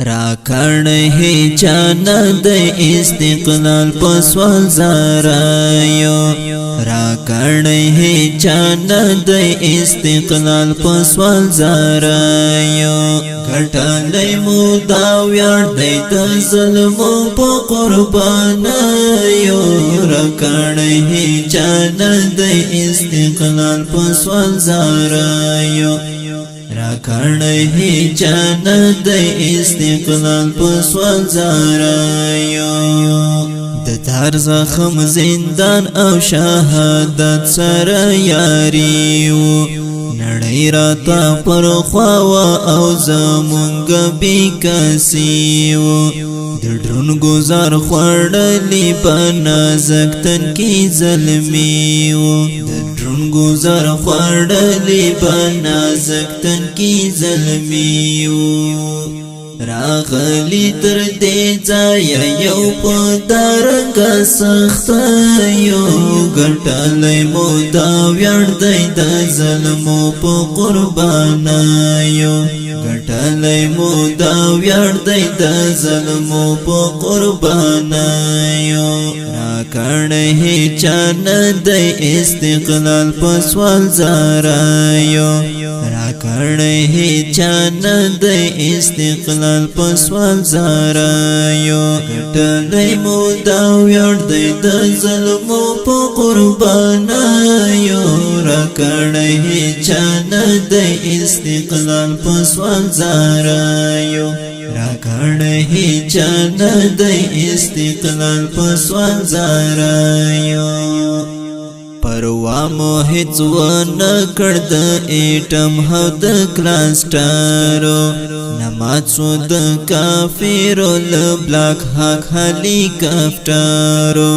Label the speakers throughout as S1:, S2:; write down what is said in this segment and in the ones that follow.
S1: راکړ هي جنت استقلال پسوال زارایو راکړ هي جنت استقلال پسوال زارایو ګټلې مو دا ویاړ د ظلم په قربانایو راکړ هي جنت استقلال پسوال زارایو راکړ هي جنت استقلال پسوال زارایو د تار زخم زندان او شهادت سره یاریو نړۍ راته پر خوا او زمونږ بیکسیو د ډرون گزار خوړلې په نازک تن کې ظلمیو ډرون گزار خوړلې په نازک تن کې ظلمیو راغلی تر دې ځایه یو په دارنګ سخت یو ګټلې مو دا ویاړ دی د ظلمو په قربانایو ګټلې مو دا ویاړ دی د ظلمو په قربانایو راکړ هي جنت استقلال پسوال زارایو راکړ هي جنت استقلال پسوال زارایو ګټلې مو دا ویاړ دی د ظلمو په قربانایو راکړ هي جنت استقلال پسوال زارایو راکړ هي جنت استقلال پسوال زارایو پروا مو هیڅ ونه کړ د ایټم هو د کلاسټرو نماز د کافرو ل بلاک حق هلیکاپټرو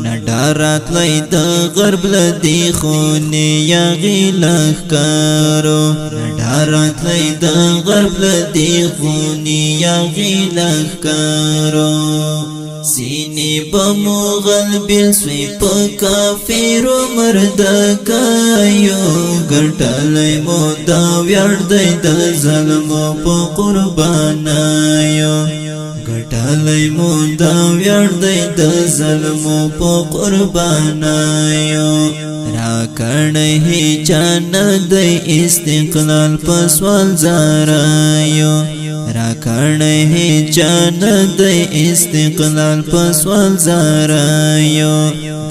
S1: نډارات لای د غرب لدی خونی یا غلخ کارو نډارات لای د غرب لدی خونی یا غلخ کارو سینی بمغل بیسوی پا کافیرو مردکایو گرٹلی مو دا ویار دی دا ظلمو پا قربانایو گرٹلی مو دا ویار دی دا ظلمو پا قربانایو راکړ هي جنت استقلال پسوال زارایو راکړ هي جنت استقلال پسوال زارایو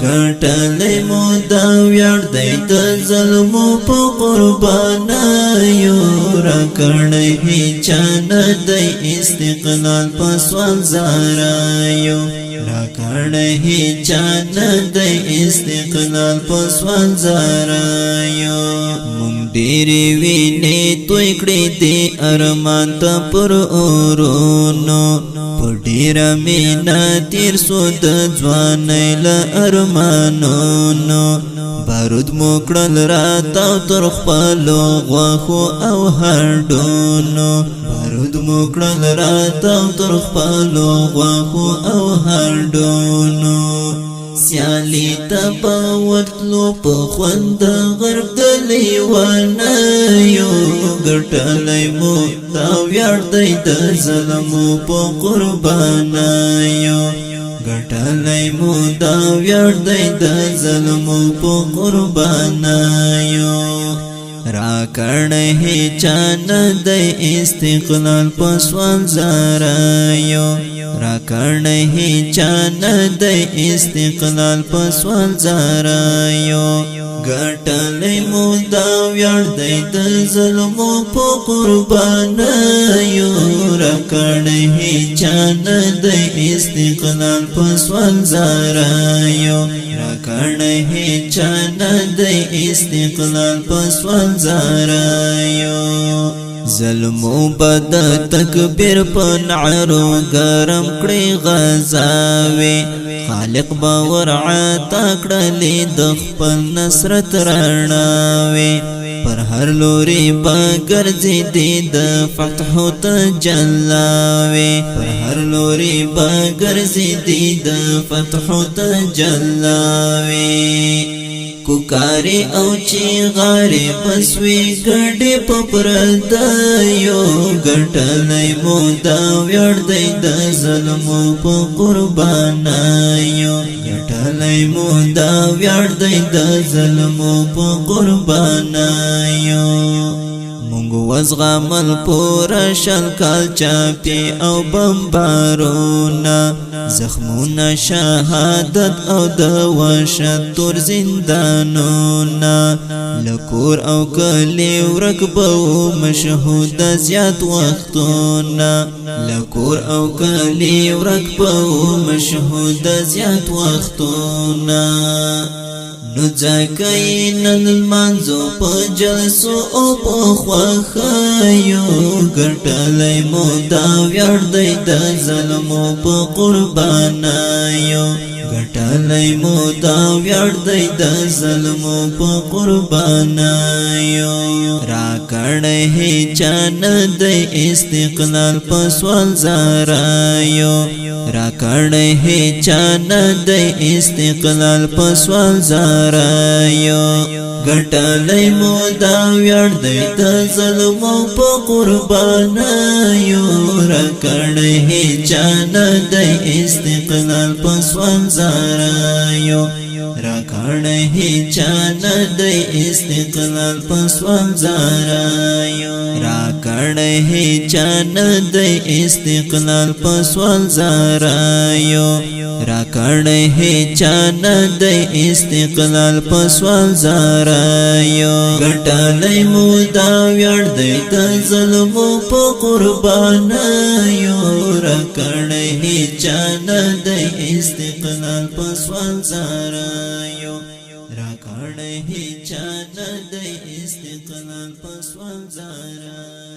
S1: ګټلې مو دا ویاړ دی د ظلمو په قربانایو راکړ هي جنت استقلال پسوال زارایو راکړ هي جنت استقلال پسوال زارایو مونږ ډېرې وینې توی کړې دي ارمان ته پر اورونو په ډېره مینه تېر سو د ځوانۍ له ارمانونو بارود مو کړل راتاو تر خپلو غوښو او هډونو بارود مو کړل راتاو تر خپلو غوښو او هډونو سیالی تبا وطلو پا خوند غرب دلی وانایو گرٹلی مو دا ویار دی دا ظلمو پا قربانایو گرٹلی مو دا ویار دی دا ظلمو پا قربانایو راکړ هي جنت استقلال پسوال زارایو راکړ هي جنت استقلال پسوال زارایو ګټلې مو دا ویاړ دی د ظلمو په قربانایو راکړ هي جنت استقلال پسوال زارایو راکړ هي جنت استقلال پسوال زارایو ظلمو بد تکبیر په نعرو ګرم کړي غزاوي خالق باور عطا کړلې د خپل نصرت رڼاوي پر هر لوري با ګرځي دي د فتح تجلاوي پر هر لوري با ګرځي دي د فتح تجلاوي پکاري او چې غارې پسوي ګډې پپردایو ګټلې مو دا ویړ دی د ظلمو په قربانایو ګټلې مو دا ویړ دی د ظلمو په قربانایو مونږ وزغمل پورا شل کال چاپی او بمبارونا زخمونا شهادت او د وحشت تور زندانونا لکور او کلی ورک بو مشهود زیات وختونا لکور او کلی ورک بو مشهود زیات وختونا نو ځکه نن المانځو په جلسو او په خوښیو ګټلی مو دا ویاړ دی د ظلمو په قربانیو ګټلی مو دا ویاړ دی د ظلمو په قربانیو راکړی هیچا نه دی استقلال په سوال زارایو راکړی هیچا نه دی استقلال په سوال زارایو ګټلی مو دا ویاړ دی د ظلمو په قربانیو راکړی هیچا نه دی استقلال په سوال زارایو راکړی هیچا نه دی استقلال په سوال زارایو راکړی هیچا نه دی استقلال په سوال زارایو راکړی هیچا نه دی استقلال په سوال زارایو ګټلی مو دا ویاړ دی د ظلمو په قربانیو راکړی هیچا نه دی استقلال په سوال زارایو راکړی هیچا نه دی استقلال په سوال زارایو